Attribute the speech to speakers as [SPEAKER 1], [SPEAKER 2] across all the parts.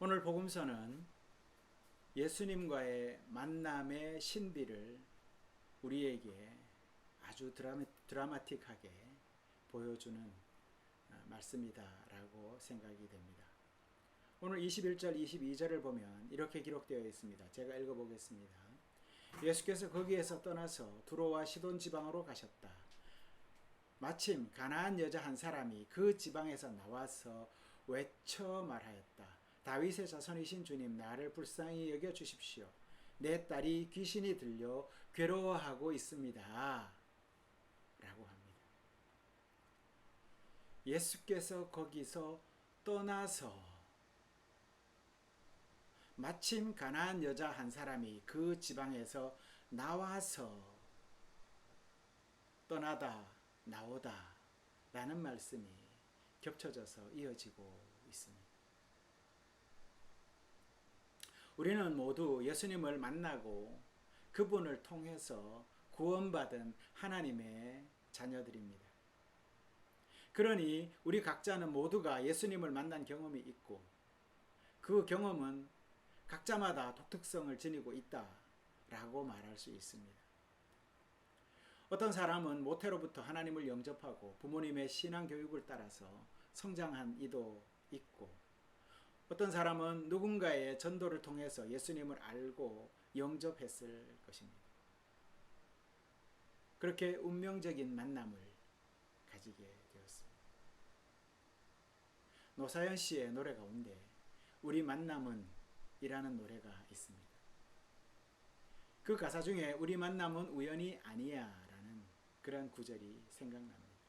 [SPEAKER 1] 오늘 복음서는 예수님과의 만남의 신비를 우리에게 아주 드라마틱하게 보여주는 말씀이다라고 생각이 됩니다. 오늘 21절, 22절을 보면 이렇게 기록되어 있습니다. 제가 읽어보겠습니다. 예수께서 거기에서 떠나서 두로와 시돈 지방으로 가셨다. 마침 가나안 여자 한 사람이 그 지방에서 나와서 외쳐 말하였다. 다윗의 자손이신 주님, 나를 불쌍히 여겨 주십시오. 내 딸이 귀신이 들려 괴로워하고 있습니다. 라고 합니다. 예수께서 거기서 떠나서 마침 가나안 여자 한 사람이 그 지방에서 나와서 떠나다 나오다 라는 말씀이 겹쳐져서 이어지고 있습니다. 우리는 모두 예수님을 만나고 그분을 통해서 구원받은 하나님의 자녀들입니다. 그러니 우리 각자는 모두가 예수님을 만난 경험이 있고 그 경험은 각자마다 독특성을 지니고 있다라고 말할 수 있습니다. 어떤 사람은 모태로부터 하나님을 영접하고 부모님의 신앙 교육을 따라서 성장한 이도 있고, 어떤 사람은 누군가의 전도를 통해서 예수님을 알고 영접했을 것입니다. 그렇게 운명적인 만남을 가지게 되었습니다. 노사연 씨의 노래 가운데 우리 만남은 이라는 노래가 있습니다. 그 가사 중에 우리 만남은 우연이 아니야 라는 그런 구절이 생각납니다.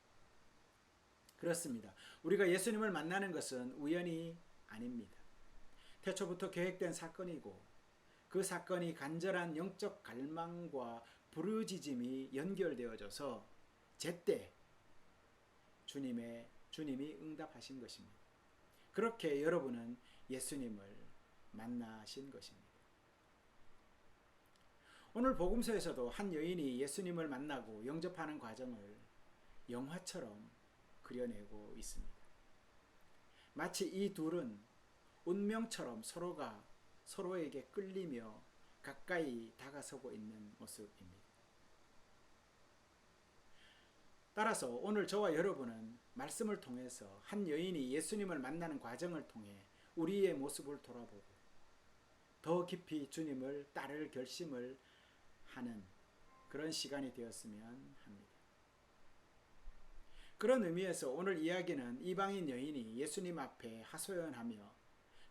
[SPEAKER 1] 그렇습니다. 우리가 예수님을 만나는 것은 우연이 아닙니다. 태초부터 계획된 사건이고 그 사건이 간절한 영적 갈망과 부르짖음이 연결되어져서 제때 주님이 응답하신 것입니다. 그렇게 여러분은 예수님을 만나신 것입니다. 오늘 복음서에서도 한 여인이 예수님을 만나고 영접하는 과정을 영화처럼 그려내고 있습니다. 마치 이 둘은 운명처럼 서로가 서로에게 끌리며 가까이 다가서고 있는 모습입니다. 따라서 오늘 저와 여러분은 말씀을 통해서 한 여인이 예수님을 만나는 과정을 통해 우리의 모습을 돌아보고 더 깊이 주님을 따를 결심을 하는 그런 시간이 되었으면 합니다. 그런 의미에서 오늘 이야기는 이방인 여인이 예수님 앞에 하소연하며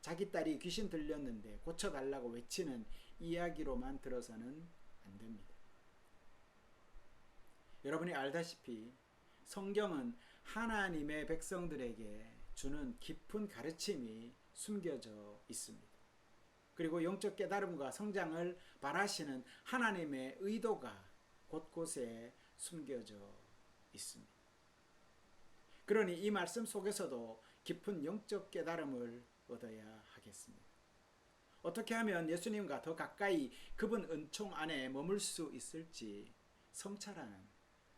[SPEAKER 1] 자기 딸이 귀신 들렸는데 고쳐달라고 외치는 이야기로만 들어서는 안 됩니다. 여러분이 알다시피 성경은 하나님의 백성들에게 주는 깊은 가르침이 숨겨져 있습니다. 그리고 영적 깨달음과 성장을 바라시는 하나님의 의도가 곳곳에 숨겨져 있습니다. 그러니 이 말씀 속에서도 깊은 영적 깨달음을 얻어야 하겠습니다. 어떻게 하면 예수님과 더 가까이 그분 은총 안에 머물 수 있을지 성찰하는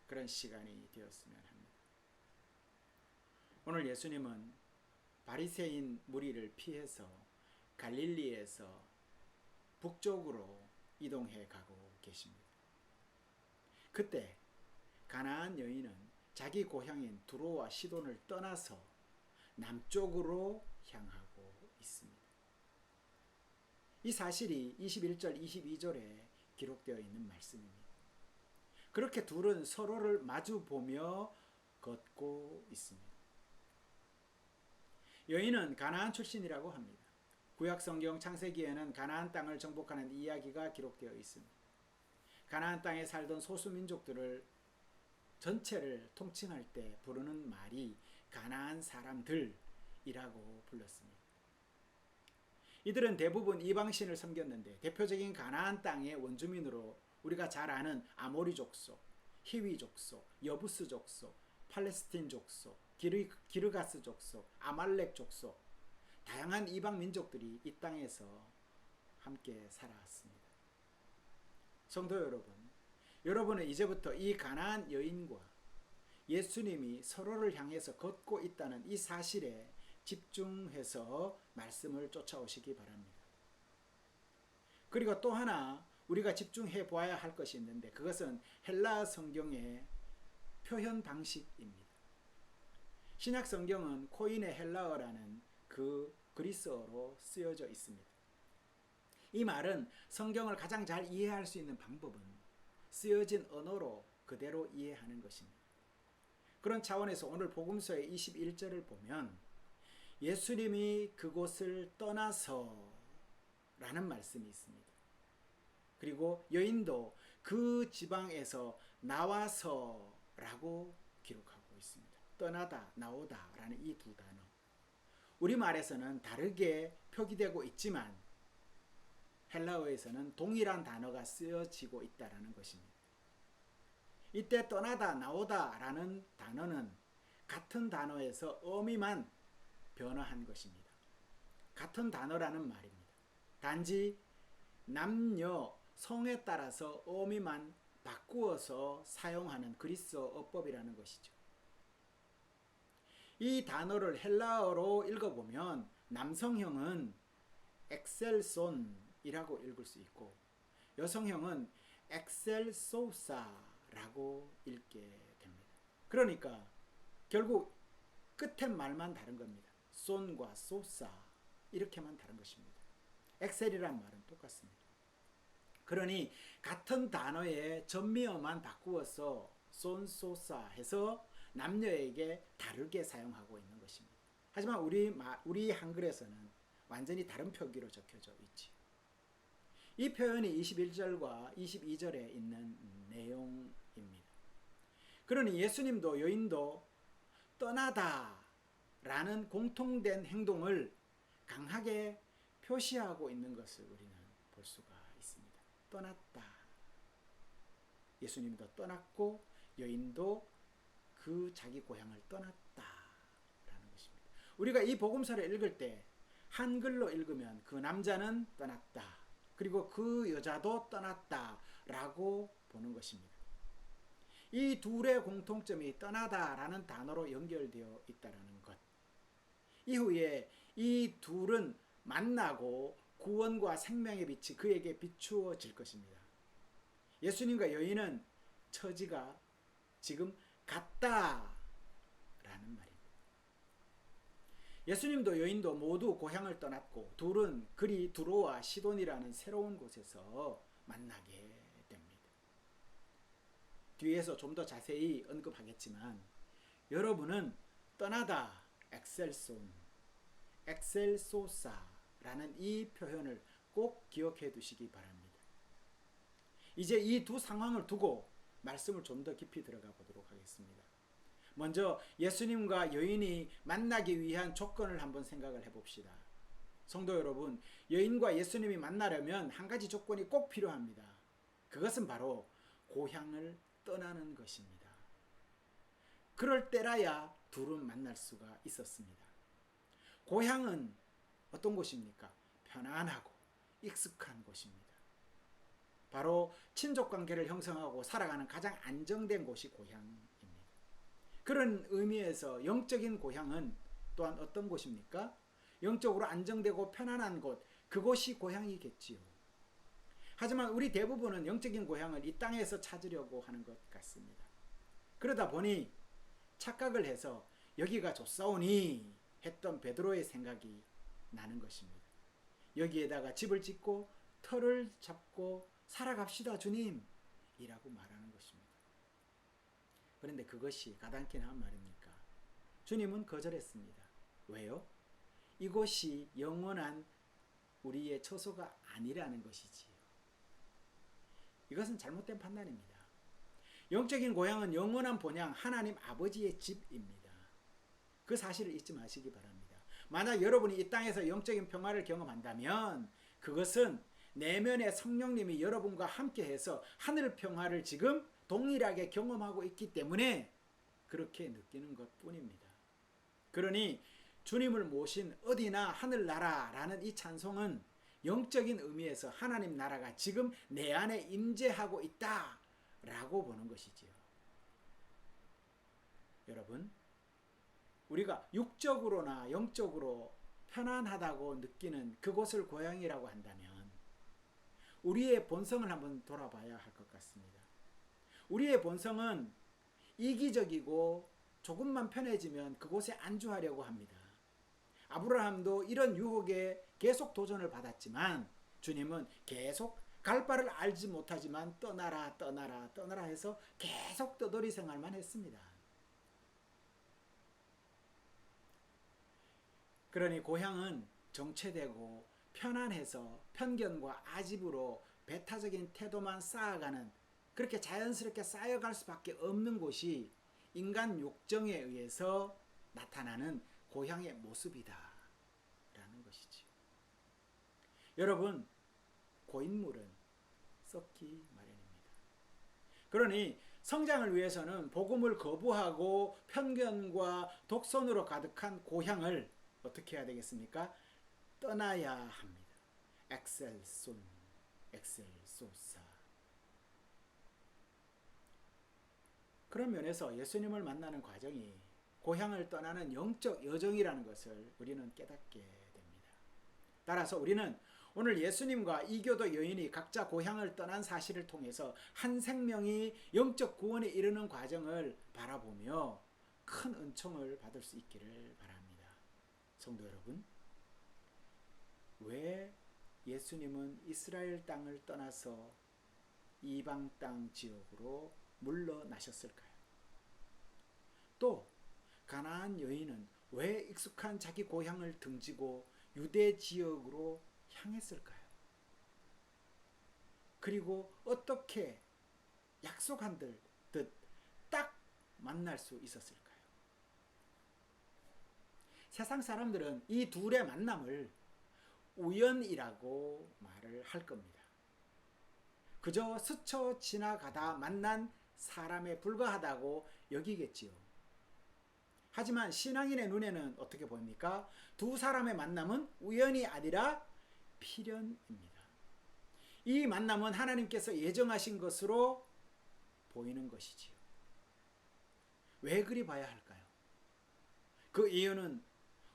[SPEAKER 1] 그런 시간이 되었으면 합니다. 오늘 예수님은 바리새인 무리를 피해서 갈릴리에서 북쪽으로 이동해 가고 계십니다. 그때 가나안 여인은 자기 고향인 두로와 시돈을 떠나서 남쪽으로 향하고 있습니다. 이 사실이 21절, 22절에 기록되어 있는 말씀입니다. 그렇게 둘은 서로를 마주 보며 걷고 있습니다. 여인은 가나안 출신이라고 합니다. 구약성경 창세기에는 가나안 땅을 정복하는 이야기가 기록되어 있습니다. 가나안 땅에 살던 소수민족들을 전체를 통칭할 때 부르는 말이 가나안 사람들이라고 불렀습니다. 이들은 대부분 이방신을 섬겼는데 대표적인 가나안 땅의 원주민으로 우리가 잘 아는 아모리 족속, 히위 족속, 여부스 족속, 팔레스틴 족속, 기르가스 족속, 아말렉 족속, 다양한 이방 민족들이 이 땅에서 함께 살아왔습니다. 성도 여러분, 여러분은 이제부터 이 가나안 여인과 예수님이 서로를 향해서 걷고 있다는 이 사실에 집중해서 말씀을 쫓아오시기 바랍니다. 그리고 또 하나 우리가 집중해 보아야 할 것이 있는데 그것은 헬라 성경의 표현 방식입니다. 신약 성경은 코인의 헬라어라는 그 그리스어로 쓰여져 있습니다. 이 말은 성경을 가장 잘 이해할 수 있는 방법은 쓰여진 언어로 그대로 이해하는 것입니다. 그런 차원에서 오늘 복음서의 21절을 보면 예수님이 그곳을 떠나서 라는 말씀이 있습니다. 그리고 여인도 그 지방에서 나와서 라고 기록하고 있습니다. 떠나다, 나오다 라는 이 두 단어. 우리말에서는 다르게 표기되고 있지만 헬라어에서는 동일한 단어가 쓰여지고 있다는 것입니다. 이때 떠나다, 나오다 라는 단어는 같은 단어에서 의미만 변화한 것입니다. 같은 단어라는 말입니다. 단지 남녀, 성에 따라서 의미만 바꾸어서 사용하는 그리스어 어법이라는 것이죠. 이 단어를 헬라어로 읽어보면 남성형은 엑셀손이라고 읽을 수 있고 여성형은 엑셀소사라고 읽게 됩니다. 그러니까 결국 끝에 말만 다른 겁니다. 손과 소사 이렇게만 다른 것입니다. 엑셀이란 말은 똑같습니다. 그러니 같은 단어의 전미어만 바꾸어서 손소사 해서 남녀에게 다르게 사용하고 있는 것입니다. 하지만 우리 한글에서는 완전히 다른 표기로 적혀져 있지. 이 표현이 21절과 22절에 있는 내용입니다. 그러니 예수님도 여인도 떠나다 라는 공통된 행동을 강하게 표시하고 있는 것을 우리는 볼 수가 있습니다. 떠났다. 예수님도 떠났고 여인도 그 자기 고향을 떠났다라는 것입니다. 우리가 이 복음서를 읽을 때 한글로 읽으면 그 남자는 떠났다. 그리고 그 여자도 떠났다라고 보는 것입니다. 이 둘의 공통점이 떠나다라는 단어로 연결되어 있다는 것. 이후에 이 둘은 만나고 구원과 생명의 빛이 그에게 비추어질 것입니다. 예수님과 여인은 처지가 지금 같다라는 말입니다. 예수님도 여인도 모두 고향을 떠났고 둘은 그리 두로와 시돈이라는 새로운 곳에서 만나게 됩니다. 뒤에서 좀 더 자세히 언급하겠지만 여러분은 떠나다 엑셀손, 엑셀소사라는 이 표현을 꼭 기억해 두시기 바랍니다. 이제 이 두 상황을 두고 말씀을 좀 더 깊이 들어가 보도록 하겠습니다. 먼저 예수님과 여인이 만나기 위한 조건을 한번 생각을 해봅시다. 성도 여러분, 여인과 예수님이 만나려면 한 가지 조건이 꼭 필요합니다. 그것은 바로 고향을 떠나는 것입니다. 그럴 때라야 둘은 만날 수가 있었습니다. 고향은 어떤 곳입니까? 편안하고 익숙한 곳입니다. 바로 친족관계를 형성하고 살아가는 가장 안정된 곳이 고향입니다. 그런 의미에서 영적인 고향은 또한 어떤 곳입니까? 영적으로 안정되고 편안한 곳, 그곳이 고향이겠지요. 하지만 우리 대부분은 영적인 고향을 이 땅에서 찾으려고 하는 것 같습니다. 그러다 보니 착각을 해서 여기가 좋사오니 했던 베드로의 생각이 나는 것입니다. 여기에다가 집을 짓고 터를 잡고 살아갑시다 주님 이라고 말하는 것입니다. 그런데 그것이 가당키나 한 말입니까? 주님은 거절했습니다. 왜요? 이곳이 영원한 우리의 처소가 아니라는 것이지요. 이것은 잘못된 판단입니다. 영적인 고향은 영원한 본향 하나님 아버지의 집입니다. 그 사실을 잊지 마시기 바랍니다. 만약 여러분이 이 땅에서 영적인 평화를 경험한다면 그것은 내면의 성령님이 여러분과 함께해서 하늘 평화를 지금 동일하게 경험하고 있기 때문에 그렇게 느끼는 것뿐입니다. 그러니 주님을 모신 어디나 하늘나라라는 이 찬송은 영적인 의미에서 하나님 나라가 지금 내 안에 임재하고 있다라고 보는 것이지요. 여러분, 우리가 육적으로나 영적으로 편안하다고 느끼는 그곳을 고향이라고 한다면 우리의 본성을 한번 돌아봐야 할 것 같습니다. 우리의 본성은 이기적이고 조금만 편해지면 그곳에 안주하려고 합니다. 아브라함도 이런 유혹에 계속 도전을 받았지만 주님은 계속 갈 바를 알지 못하지만 떠나라 떠나라 떠나라 해서 계속 떠돌이 생활만 했습니다. 그러니 고향은 정체되고 편안해서 편견과 아집으로 배타적인 태도만 쌓아가는, 그렇게 자연스럽게 쌓여갈 수밖에 없는 곳이 인간 욕정에 의해서 나타나는 고향의 모습이다 라는 것이지. 여러분, 고인물은 썩기 마련입니다. 그러니 성장을 위해서는 복음을 거부하고 편견과 독선으로 가득한 고향을 어떻게 해야 되겠습니까? 떠나야 합니다. 엑셀손, 엑셀소사. 그런 면에서 예수님을 만나는 과정이 고향을 떠나는 영적 여정이라는 것을 우리는 깨닫게 됩니다. 따라서 우리는 오늘 예수님과 이교도 여인이 각자 고향을 떠난 사실을 통해서 한 생명이 영적 구원에 이르는 과정을 바라보며 큰 은총을 받을 수 있기를 바랍니다. 성도 여러분, 왜 예수님은 이스라엘 땅을 떠나서 이방 땅 지역으로 물러나셨을까요? 또 가나안 여인은 왜 익숙한 자기 고향을 등지고 유대 지역으로 향했을까요? 그리고 어떻게 약속한 듯 딱 만날 수 있었을까요? 세상 사람들은 이 둘의 만남을 우연이라고 말을 할 겁니다. 그저 스쳐 지나가다 만난 사람에 불과하다고 여기겠지요. 하지만 신앙인의 눈에는 어떻게 보입니까? 두 사람의 만남은 우연이 아니라 필연입니다. 이 만남은 하나님께서 예정하신 것으로 보이는 것이지요. 왜 그리 봐야 할까요? 그 이유는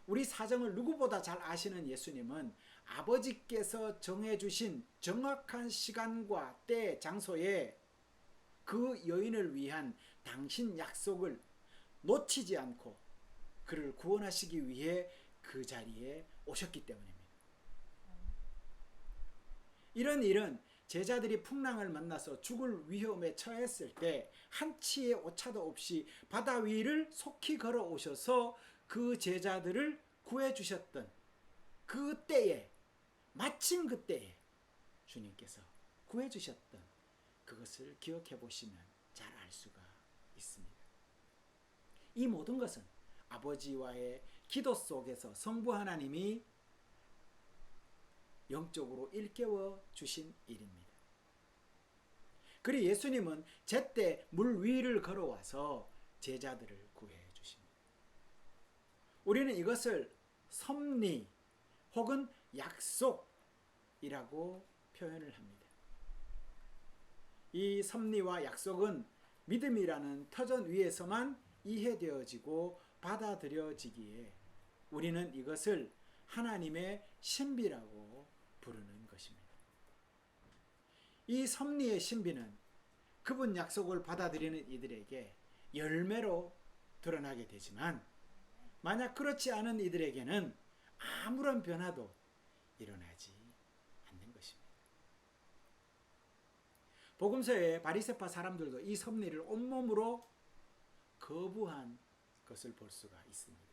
[SPEAKER 1] 우리 사정을 누구보다 잘 아시는 예수님은 아버지께서 정해주신 정확한 시간과 때, 장소에 그 여인을 위한 당신 약속을 놓치지 않고 그를 구원하시기 위해 그 자리에 오셨기 때문입니다. 이런 일은 제자들이 풍랑을 만나서 죽을 위험에 처했을 때 한치의 오차도 없이 바다 위를 속히 걸어오셔서 그 제자들을 구해주셨던 그 때에, 마침 그 때에 주님께서 구해주셨던 그것을 기억해 보시면 잘 알 수가 있습니다. 이 모든 것은 아버지와의 기도 속에서 성부 하나님이 영적으로 일깨워 주신 일입니다. 그리고 예수님은 제때 물 위를 걸어와서 제자들을 구해 주십니다. 우리는 이것을 섭리 혹은 약속이라고 표현을 합니다. 이 섭리와 약속은 믿음이라는 터전 위에서만 이해되어지고 받아들여지기에 우리는 이것을 하나님의 신비라고 부르는 것입니다. 이 섭리의 신비는 그분 약속을 받아들이는 이들에게 열매로 드러나게 되지만 만약 그렇지 않은 이들에게는 아무런 변화도 일어나지 않는 것입니다. 복음서의 바리새파 사람들도 이 섭리를 온몸으로 거부한 것을 볼 수가 있습니다.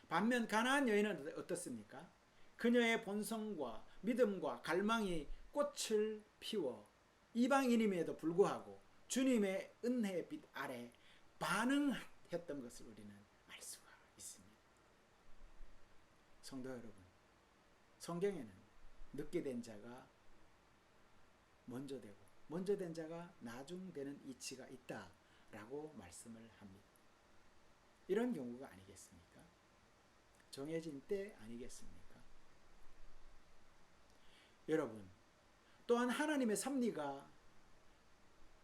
[SPEAKER 1] 반면 가나안 여인은 어떻습니까? 그녀의 본성과 믿음과 갈망이 꽃을 피워 이방인임에도 불구하고 주님의 은혜의 빛 아래 반응했던 것을 우리는 알 수가 있습니다. 성도 여러분, 성경에는 늦게 된 자가 먼저 되고 먼저 된 자가 나중되는 이치가 있다라고 말씀을 합니다. 이런 경우가 아니겠습니까? 정해진 때 아니겠습니까? 여러분, 또한 하나님의 섭리가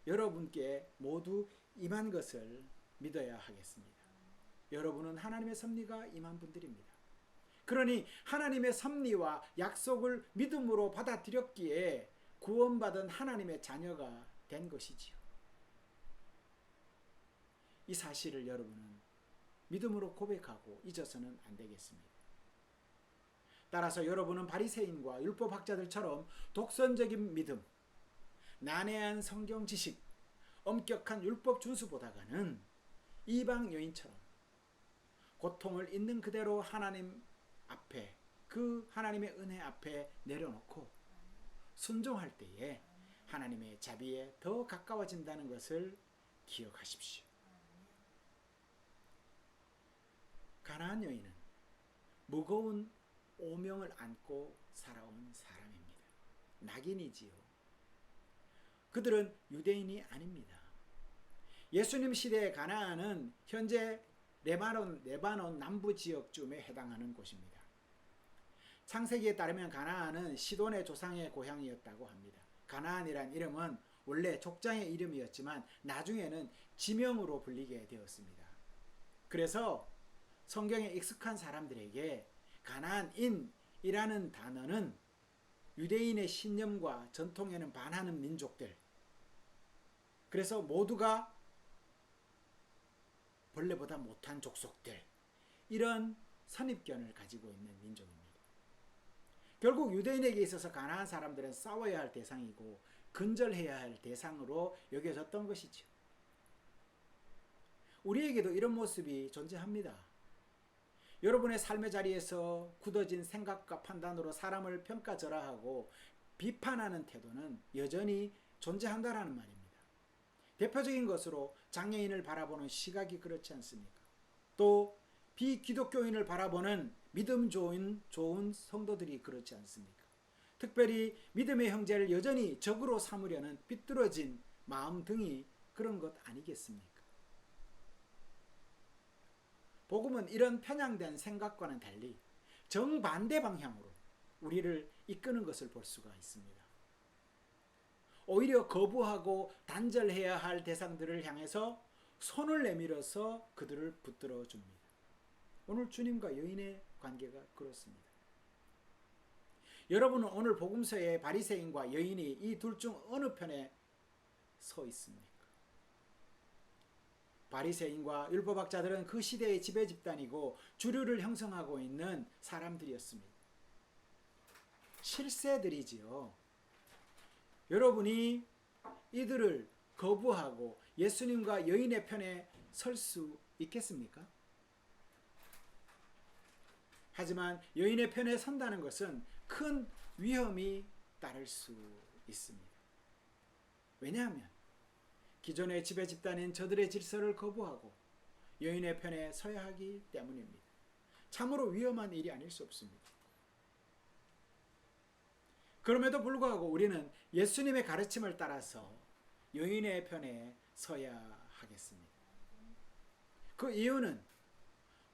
[SPEAKER 1] 여러분께 모두 임한 것을 믿어야 하겠습니다. 여러분은 하나님의 섭리가 임한 분들입니다. 그러니 하나님의 섭리와 약속을 믿음으로 받아들였기에 구원받은 하나님의 자녀가 된 것이지요. 이 사실을 여러분은 믿음으로 고백하고 잊어서는 안 되겠습니다. 따라서 여러분은 바리새인과 율법학자들처럼 독선적인 믿음, 난해한 성경 지식, 엄격한 율법 준수보다는 이방 여인처럼 고통을 있는 그대로 하나님 앞에, 그 하나님의 은혜 앞에 내려놓고 순종할 때에 하나님의 자비에 더 가까워진다는 것을 기억하십시오. 가나안 여인은 무거운 오명을 안고 살아온 사람입니다. 낙인이지요. 그들은 유대인이 아닙니다. 예수님 시대의 가나안은 현재 레바논 남부 지역쯤에 해당하는 곳입니다. 창세기에 따르면 가나안은 시돈의 조상의 고향이었다고 합니다. 가나안이란 이름은 원래 족장의 이름이었지만 나중에는 지명으로 불리게 되었습니다. 그래서 성경에 익숙한 사람들에게 가나안인이라는 단어는 유대인의 신념과 전통에는 반하는 민족들, 그래서 모두가 벌레보다 못한 족속들, 이런 선입견을 가지고 있는 민족입니다. 결국 유대인에게 있어서 가나안 사람들은 싸워야 할 대상이고 근절해야 할 대상으로 여겨졌던 것이죠. 우리에게도 이런 모습이 존재합니다. 여러분의 삶의 자리에서 굳어진 생각과 판단으로 사람을 평가절하하고 비판하는 태도는 여전히 존재한다라는 말입니다. 대표적인 것으로 장애인을 바라보는 시각이 그렇지 않습니까? 또 비기독교인을 바라보는 믿음 좋은 성도들이 그렇지 않습니까? 특별히 믿음의 형제를 여전히 적으로 삼으려는 삐뚤어진 마음 등이 그런 것 아니겠습니까? 복음은 이런 편향된 생각과는 달리 정반대 방향으로 우리를 이끄는 것을 볼 수가 있습니다. 오히려 거부하고 단절해야 할 대상들을 향해서 손을 내밀어서 그들을 붙들어 줍니다. 오늘 주님과 여인의 관계가 그렇습니다. 여러분은 오늘 복음서의 바리새인과 여인이 이 둘 중 어느 편에 서 있습니까? 바리새인과 율법학자들은 그 시대의 지배 집단이고 주류를 형성하고 있는 사람들이었습니다. 실세들이지요. 여러분이 이들을 거부하고 예수님과 여인의 편에 설 수 있겠습니까? 하지만 여인의 편에 선다는 것은 큰 위험이 따를 수 있습니다. 왜냐하면 기존의 지배 집단인 저들의 질서를 거부하고 여인의 편에 서야 하기 때문입니다. 참으로 위험한 일이 아닐 수 없습니다. 그럼에도 불구하고 우리는 예수님의 가르침을 따라서 여인의 편에 서야 하겠습니다. 그 이유는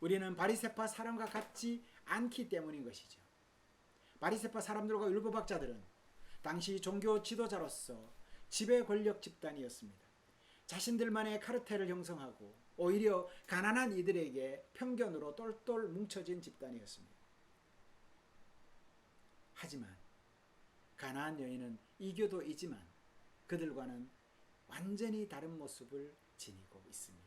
[SPEAKER 1] 우리는 바리새파 사람과 같지 않기 때문인 것이죠. 바리새파 사람들과 율법학자들은 당시 종교 지도자로서 지배 권력 집단이었습니다. 자신들만의 카르텔을 형성하고 오히려 가난한 이들에게 편견으로 똘똘 뭉쳐진 집단이었습니다. 하지만 가나안 여인은 이교도이지만 그들과는 완전히 다른 모습을 지니고 있습니다.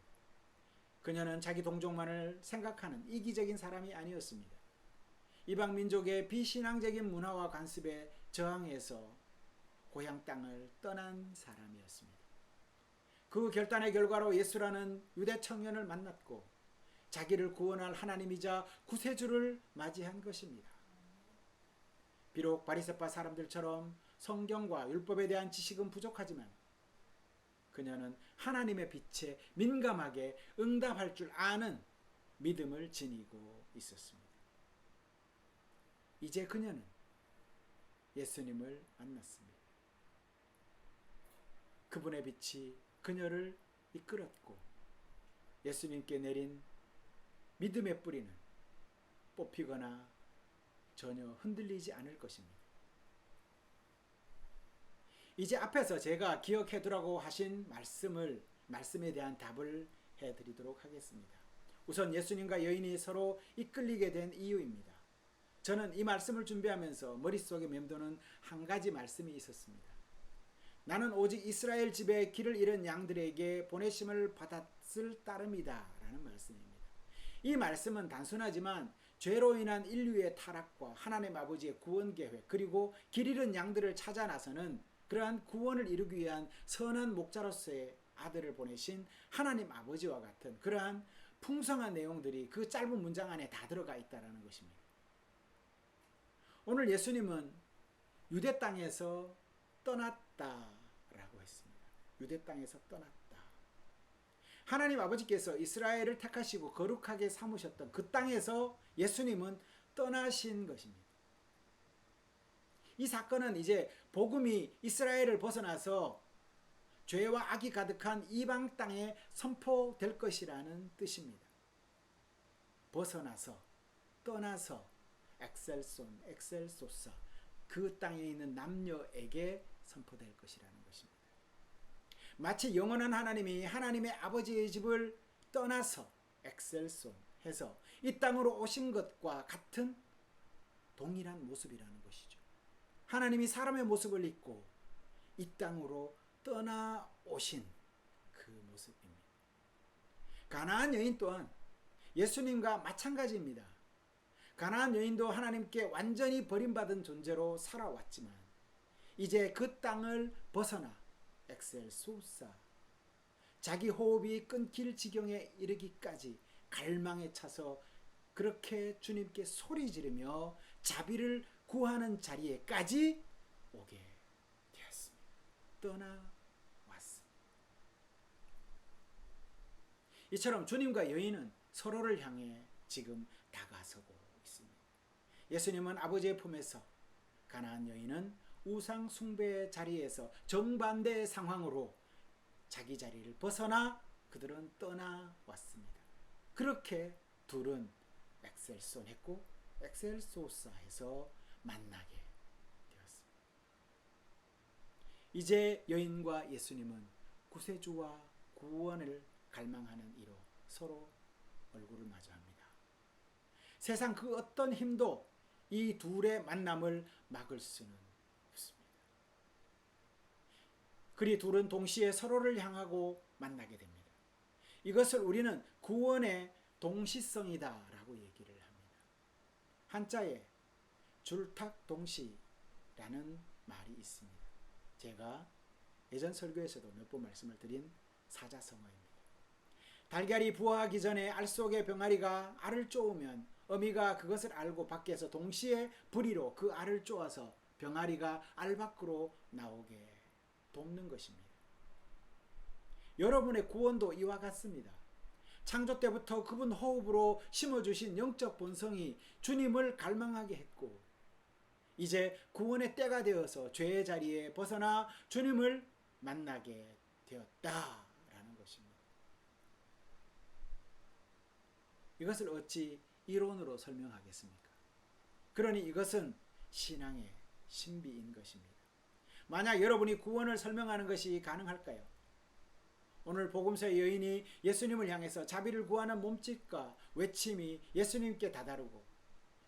[SPEAKER 1] 그녀는 자기 동족만을 생각하는 이기적인 사람이 아니었습니다. 이방 민족의 비신앙적인 문화와 관습에 저항해서 고향 땅을 떠난 사람이었습니다. 그 결단의 결과로 예수라는 유대 청년을 만났고 자기를 구원할 하나님이자 구세주를 맞이한 것입니다. 비록 바리새파 사람들처럼 성경과 율법에 대한 지식은 부족하지만 그녀는 하나님의 빛에 민감하게 응답할 줄 아는 믿음을 지니고 있었습니다. 이제 그녀는 예수님을 만났습니다. 그분의 빛이 그녀를 이끌었고 예수님께 내린 믿음의 뿌리는 뽑히거나 전혀 흔들리지 않을 것입니다. 이제 앞에서 제가 기억해 두라고 하신 말씀에 대한 답을 해드리도록 하겠습니다. 우선 예수님과 여인이 서로 이끌리게 된 이유입니다. 저는 이 말씀을 준비하면서 머릿속에 맴도는 한 가지 말씀이 있었습니다. 나는 오직 이스라엘 집에 길을 잃은 양들에게 보내심을 받았을 따름이다 라는 말씀입니다. 이 말씀은 단순하지만 죄로 인한 인류의 타락과 하나님 아버지의 구원 계획, 그리고 길 잃은 양들을 찾아 나서는 그러한 구원을 이루기 위한 선한 목자로서의 아들을 보내신 하나님 아버지와 같은 그러한 풍성한 내용들이 그 짧은 문장 안에 다 들어가 있다는 것입니다. 오늘 예수님은 유대 땅에서 떠났다라고 했습니다. 유대 땅에서 떠났다. 하나님 아버지께서 이스라엘을 택하시고 거룩하게 삼으셨던 그 땅에서 예수님은 떠나신 것입니다. 이 사건은 이제 복음이 이스라엘을 벗어나서 죄와 악이 가득한 이방 땅에 선포될 것이라는 뜻입니다. 벗어나서, 떠나서, 엑셀손, 엑셀소사, 그 땅에 있는 남녀에게 선포될 것이라는 것입니다. 마치 영원한 하나님이 하나님의 아버지의 집을 떠나서 엑셀손 해서 이 땅으로 오신 것과 같은 동일한 모습이라는 것이죠. 하나님이 사람의 모습을 입고 이 땅으로 떠나오신 그 모습입니다. 가나안 여인 또한 예수님과 마찬가지입니다. 가나안 여인도 하나님께 완전히 버림받은 존재로 살아왔지만 이제 그 땅을 벗어나 엑셀소사, 자기 호흡이 끊길 지경에 이르기까지 갈망에 차서 그렇게 주님께 소리 지르며 자비를 구하는 자리에까지 오게 되었습니다. 떠나왔습니다. 이처럼 주님과 여인은 서로를 향해 지금 다가서고 있습니다. 예수님은 아버지의 품에서, 가나안 여인은 우상 숭배의 자리에서 정반대의 상황으로 자기 자리를 벗어나 그들은 떠나왔습니다. 그렇게 둘은 엑셀손 했고 엑셀소사 해서 만나게 되었습니다. 이제 여인과 예수님은 구세주와 구원을 갈망하는 이로 서로 얼굴을 마주합니다. 세상 그 어떤 힘도 이 둘의 만남을 막을 수는 없습니다. 그리 둘은 동시에 서로를 향하고 만나게 됩니다. 이것을 우리는 구원의 동시성이다라고 얘기를 합니다. 한자에 줄탁동시라는 말이 있습니다. 제가 예전 설교에서도 몇 번 말씀을 드린 사자성어입니다. 달걀이 부화하기 전에 알 속의 병아리가 알을 쪼으면 어미가 그것을 알고 밖에서 동시에 부리로 그 알을 쪼아서 병아리가 알 밖으로 나오게 돕는 것입니다. 여러분의 구원도 이와 같습니다. 창조 때부터 그분 호흡으로 심어주신 영적 본성이 주님을 갈망하게 했고 이제 구원의 때가 되어서 죄의 자리에 벗어나 주님을 만나게 되었다라는 것입니다. 이것을 어찌 이론으로 설명하겠습니까? 그러니 이것은 신앙의 신비인 것입니다. 만약 여러분이 구원을 설명하는 것이 가능할까요? 오늘 복음서의 여인이 예수님을 향해서 자비를 구하는 몸짓과 외침이 예수님께 다다르고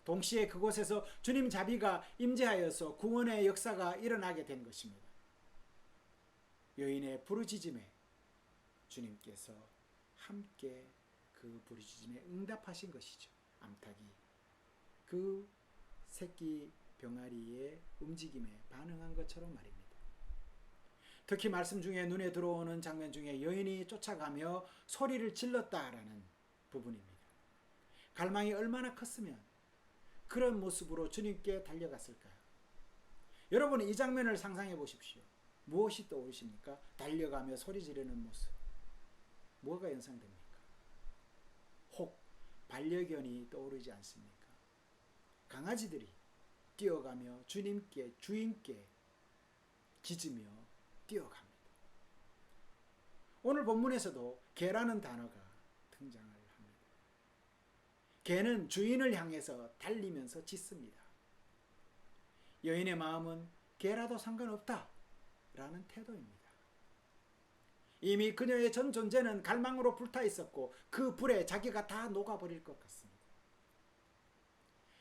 [SPEAKER 1] 동시에 그곳에서 주님 자비가 임재하여서 구원의 역사가 일어나게 된 것입니다. 여인의 부르짖음에 주님께서 함께 그 부르짖음에 응답하신 것이죠. 암탉이 그 새끼 병아리의 움직임에 반응한 것처럼 말입니다. 특히 말씀 중에 눈에 들어오는 장면 중에 여인이 쫓아가며 소리를 질렀다라는 부분입니다. 갈망이 얼마나 컸으면 그런 모습으로 주님께 달려갔을까요? 여러분은 이 장면을 상상해 보십시오. 무엇이 떠오르십니까? 달려가며 소리 지르는 모습. 뭐가 연상됩니까? 혹 반려견이 떠오르지 않습니까? 강아지들이 뛰어가며 주인께 짖으며 뛰어갑니다. 오늘 본문에서도 개라는 단어가 등장을 합니다. 개는 주인을 향해서 달리면서 짖습니다. 여인의 마음은 개라도 상관없다 라는 태도입니다. 이미 그녀의 전 존재는 갈망으로 불타 있었고 그 불에 자기가 다 녹아버릴 것 같습니다.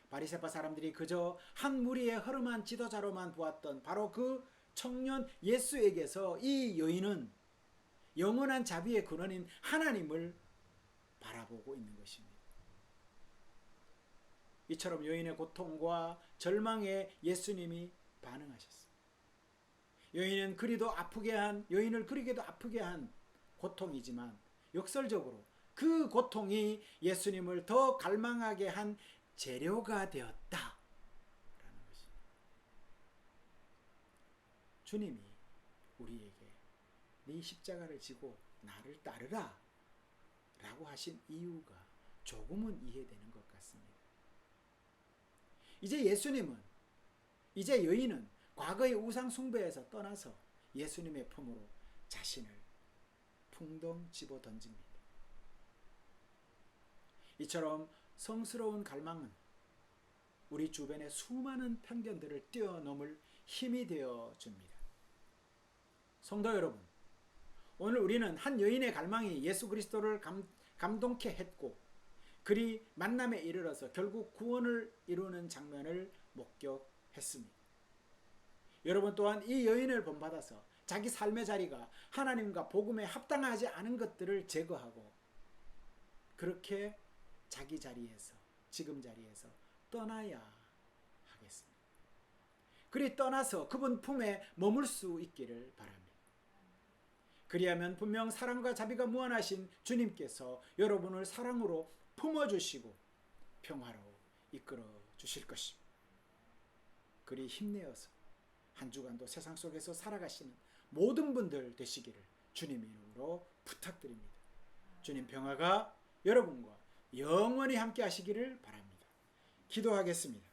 [SPEAKER 1] 바리새파 사람들이 그저 한 무리의 허름한 지도자로만 보았던 바로 그 청년 예수에게서 이 여인은 영원한 자비의 근원인 하나님을 바라보고 있는 것입니다. 이처럼 여인의 고통과 절망에 예수님이 반응하셨습니다. 여인을 그리게도 아프게 한 고통이지만 역설적으로 그 고통이 예수님을 더 갈망하게 한 재료가 되었다라는 것입니다. 주님이 우리에게 네 십자가를 지고 나를 따르라 라고 하신 이유가 조금은 이해되는 것 같습니다. 이제 여인은 과거의 우상 숭배에서 떠나서 예수님의 품으로 자신을 풍덩 집어 던집니다. 이처럼 성스러운 갈망은 우리 주변의 수많은 편견들을 뛰어넘을 힘이 되어 줍니다. 성도 여러분, 오늘 우리는 한 여인의 갈망이 예수 그리스도를 감동케 했고 그리 만남에 이르러서 결국 구원을 이루는 장면을 목격했습니다. 여러분 또한 이 여인을 본받아서 자기 삶의 자리가 하나님과 복음에 합당하지 않은 것들을 제거하고 그렇게 자기 자리에서 지금 자리에서 떠나야 하겠습니다. 그리 떠나서 그분 품에 머물 수 있기를 바랍니다. 그리하면 분명 사랑과 자비가 무한하신 주님께서 여러분을 사랑으로 품어주시고 평화로 이끌어 주실 것입니다. 그리 힘내어서 한 주간도 세상 속에서 살아가시는 모든 분들 되시기를 주님의 이름으로 부탁드립니다. 주님 평화가 여러분과 영원히 함께 하시기를 바랍니다. 기도하겠습니다.